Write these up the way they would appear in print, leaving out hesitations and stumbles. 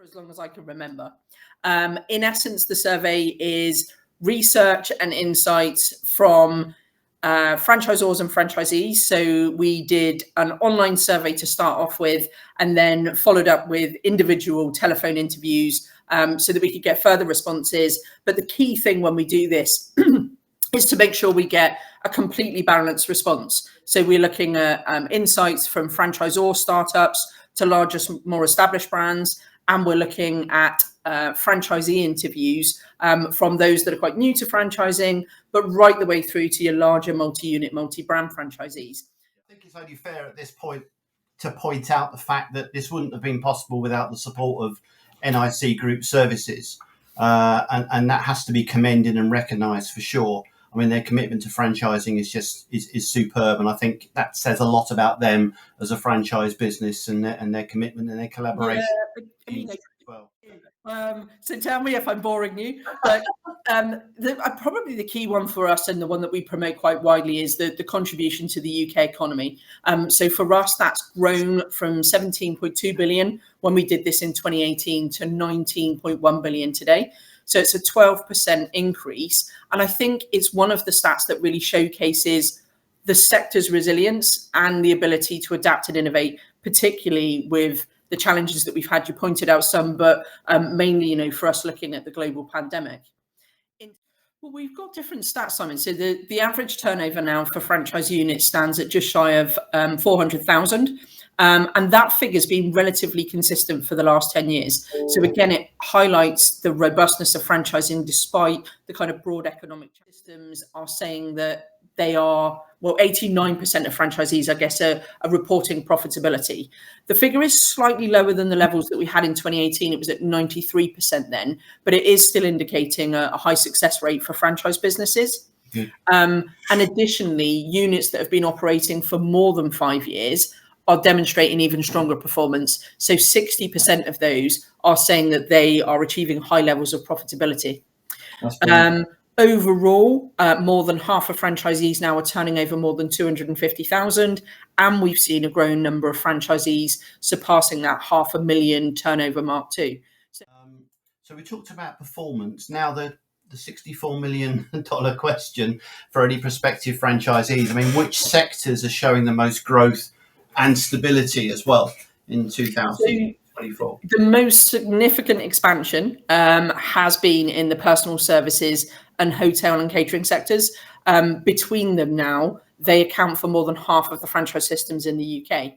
for as long as I can remember. In essence, the survey is research and insights from franchisors and franchisees. So we did an online survey to start off with, and then followed up with individual telephone interviews so that we could get further responses. But the key thing when we do this is to make sure we get a completely balanced response. So we're looking at insights from franchisor startups to larger, more established brands, and we're looking at franchisee interviews from those that are quite new to franchising, but right the way through to your larger multi-unit, multi-brand franchisees. I think it's only fair at this point to point out the fact that this wouldn't have been possible without the support of NIC Group Services, and that has to be commended and recognised for sure. I mean, their commitment to franchising is superb, and I think that says a lot about them as a franchise business and their commitment and their collaboration. So tell me if I'm boring you, but probably the key one for us, and the one that we promote quite widely, is the contribution to the UK economy. So for us, that's grown from 17.2 billion when we did this in 2018 to 19.1 billion today. So it's a 12% increase. And I think it's one of the stats that really showcases the sector's resilience and the ability to adapt and innovate, particularly with the challenges that we've had. You pointed out some, but mainly, for us looking at the global pandemic. Well, we've got different stats, Simon. So the average turnover now for franchise units stands at just shy of 400,000. And that figure's been relatively consistent for the last 10 years. So again, it highlights the robustness of franchising despite the kind of broad economic systems are saying that they are, 89% of franchisees, I guess, are reporting profitability. The figure is slightly lower than the levels that we had in 2018. It was at 93% then, but it is still indicating a high success rate for franchise businesses. And additionally, units that have been operating for more than 5 years are demonstrating even stronger performance. So 60% of those are saying that they are achieving high levels of profitability. Overall, more than half of franchisees now are turning over more than 250,000, and we've seen a growing number of franchisees surpassing that 500,000 turnover mark too. So we talked about performance. Now the $64 million question for any prospective franchisees. I mean, which sectors are showing the most growth and stability as well in 2024? The most significant expansion has been in the personal services and hotel and catering sectors. Between them now, they account for more than half of the franchise systems in the UK.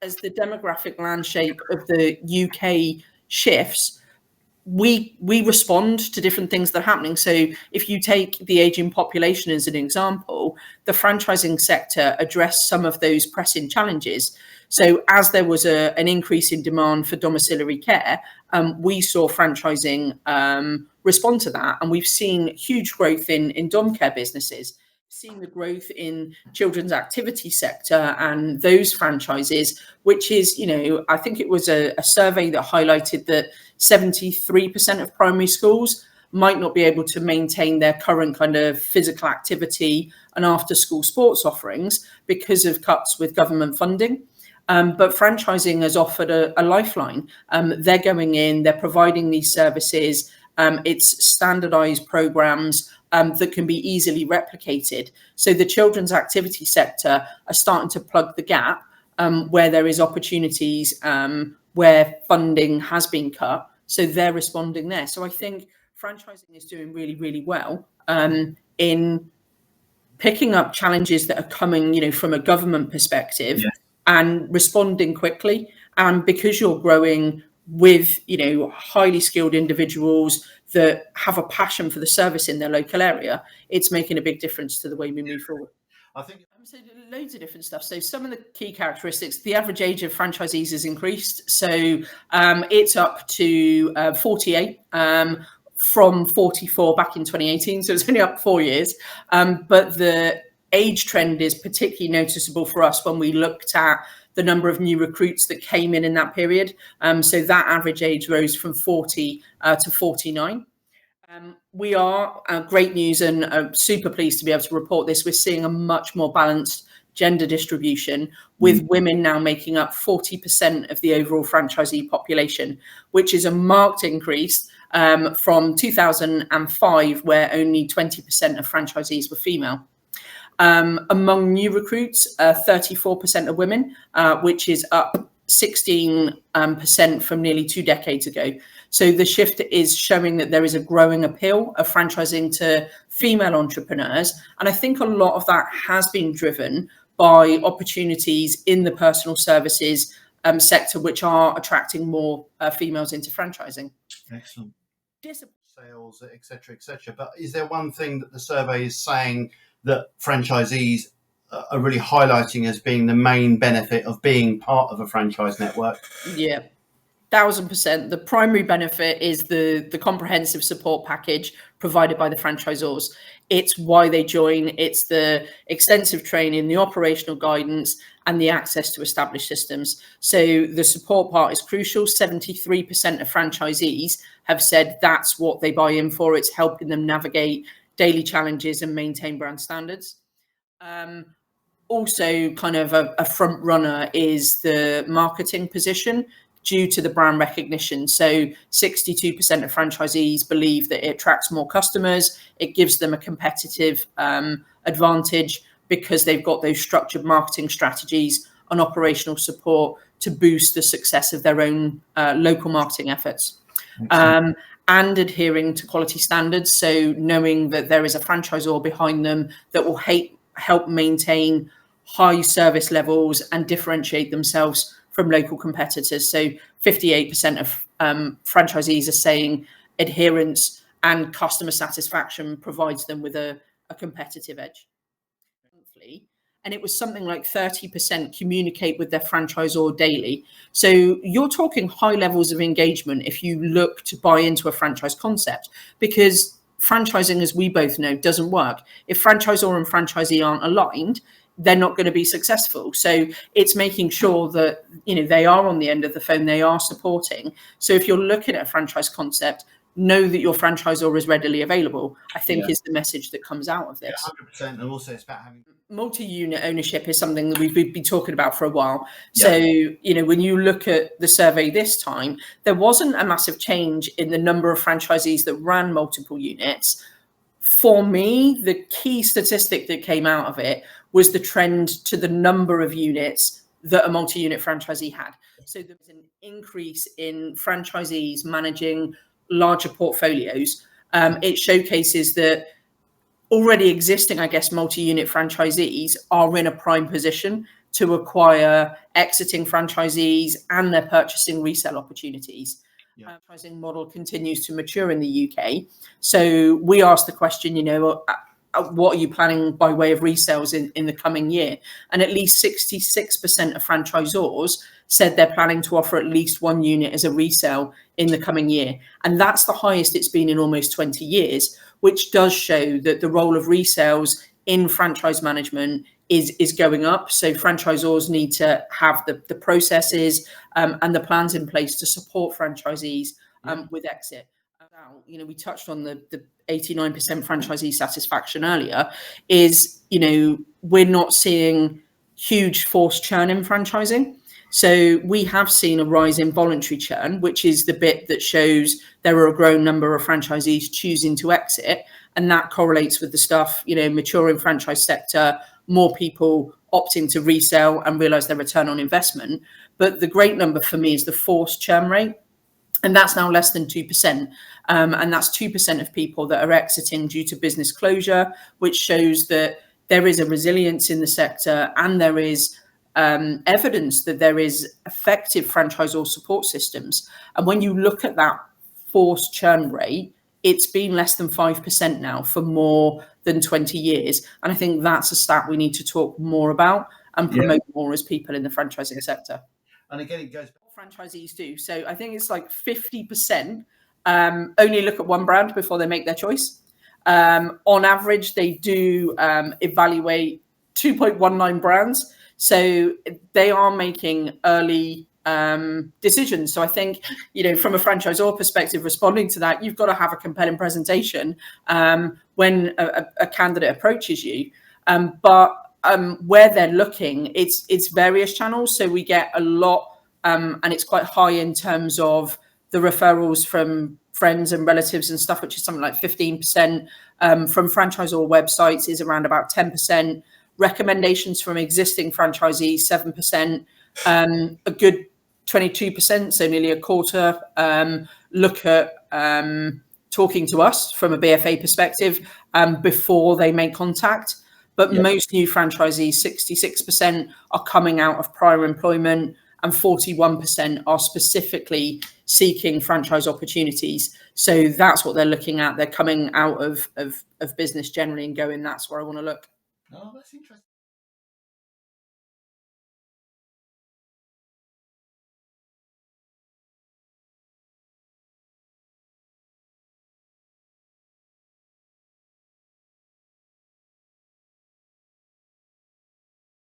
As the demographic landscape of the UK shifts, we respond to different things that are happening. So if you take the aging population as an example, the franchising sector addressed some of those pressing challenges. So as there was an increase in demand for domiciliary care, we saw franchising respond to that. And we've seen huge growth in dom care businesses, seen the growth in children's activity sector and those franchises, which is, I think it was a survey that highlighted that 73% of primary schools might not be able to maintain their current kind of physical activity and after school sports offerings because of cuts with government funding. But franchising has offered a lifeline. They're going in, they're providing these services. It's standardized programs that can be easily replicated. So the children's activity sector are starting to plug the gap where there is opportunities where funding has been cut. So they're responding there. So I think franchising is doing really, really well in picking up challenges that are coming, from a government perspective and responding quickly. And because you're growing with, highly skilled individuals that have a passion for the service in their local area, it's making a big difference to the way we move forward. I think so loads of different stuff. So some of the key characteristics, the average age of franchisees has increased. So it's up to 48 from 44 back in 2018. So it's only up 4 years. But the age trend is particularly noticeable for us when we looked at the number of new recruits that came in that period. So that average age rose from 40 to 49. We are great news and super pleased to be able to report this. We're seeing a much more balanced gender distribution, with women now making up 40% of the overall franchisee population, which is a marked increase from 2005, where only 20% of franchisees were female. Among new recruits, 34% are women, which is up 16% from nearly 2 decades ago. So the shift is showing that there is a growing appeal of franchising to female entrepreneurs. And I think a lot of that has been driven by opportunities in the personal services sector, which are attracting more females into franchising. Excellent. Sales, etc., etc. But is there one thing that the survey is saying that franchisees are really highlighting as being the main benefit of being part of a franchise network? Yeah, 1000%. The primary benefit is the comprehensive support package provided by the franchisors. It's why they join. It's the extensive training, the operational guidance, and the access to established systems. So the support part is crucial. 73% of franchisees have said that's what they buy in for. It's helping them navigate daily challenges and maintain brand standards. Also, kind of a front runner is the marketing position due to the brand recognition. So 62% of franchisees believe that it attracts more customers. It gives them a competitive advantage because they've got those structured marketing strategies and operational support to boost the success of their own local marketing efforts. And adhering to quality standards. So knowing that there is a franchisor behind them that will help maintain high service levels and differentiate themselves from local competitors. So 58% of franchisees are saying adherence and customer satisfaction provides them with a competitive edge. And it was something like 30% communicate with their franchisor daily. So you're talking high levels of engagement if you look to buy into a franchise concept, because franchising, as we both know, doesn't work. If franchisor and franchisee aren't aligned, they're not going to be successful. So it's making sure that, you know, they are on the end of the phone, they are supporting. So if you're looking at a franchise concept, know that your franchisor is readily available, I think is the message that comes out of this. 100%. And also it's about having multi-unit ownership is something that we've been talking about for a while. So, you know, when you look at the survey this time, there wasn't a massive change in the number of franchisees that ran multiple units. For me, the key statistic that came out of it was the trend to the number of units that a multi-unit franchisee had. So there was an increase in franchisees managing larger portfolios. It showcases that already existing, I guess, multi-unit franchisees are in a prime position to acquire exiting franchisees, and they're purchasing resale opportunities. Franchising model continues to mature in the UK. So we asked the question, you know, what are you planning by way of resales in the coming year? And at least 66% of franchisors said they're planning to offer at least one unit as a resale in the coming year. And that's the highest it's been in almost 20 years, which does show that the role of resales in franchise management is going up. So franchisors need to have the processes and the plans in place to support franchisees with exit. You know, we touched on the 89% franchisee satisfaction earlier. Is, you know, we're not seeing huge forced churn in franchising. So we have seen a rise in voluntary churn, which is the bit that shows there are a growing number of franchisees choosing to exit. And that correlates with the stuff, you know, maturing franchise sector, more people opting to resell and realize their return on investment. But the great number for me is the forced churn rate. And that's now less than 2%. And that's 2% of people that are exiting due to business closure, which shows that there is a resilience in the sector, and there is evidence that there is effective franchisor support systems. And when you look at that forced churn rate, it's been less than 5% now for more than 20 years. And I think that's a stat we need to talk more about and promote more as people in the franchising sector. And again, it goes back. Franchisees do. So I think it's like 50% only look at one brand before they make their choice. On average, they do evaluate 2.19 brands. So they are making early decisions. So I think, you know, from a franchisor perspective, responding to that, you've got to have a compelling presentation when a candidate approaches you. But where they're looking, it's various channels. So we get a lot, and it's quite high in terms of the referrals from friends and relatives and stuff, which is something like 15%. From franchisor websites is around about 10%. Recommendations from existing franchisees, 7%. A good 22%, so nearly a quarter, look at talking to us from a BFA perspective before they make contact. But most new franchisees, 66%, are coming out of prior employment, and 41% are specifically seeking franchise opportunities. So that's what they're looking at. They're coming out of business generally and going, that's where I want to look. Oh, that's interesting.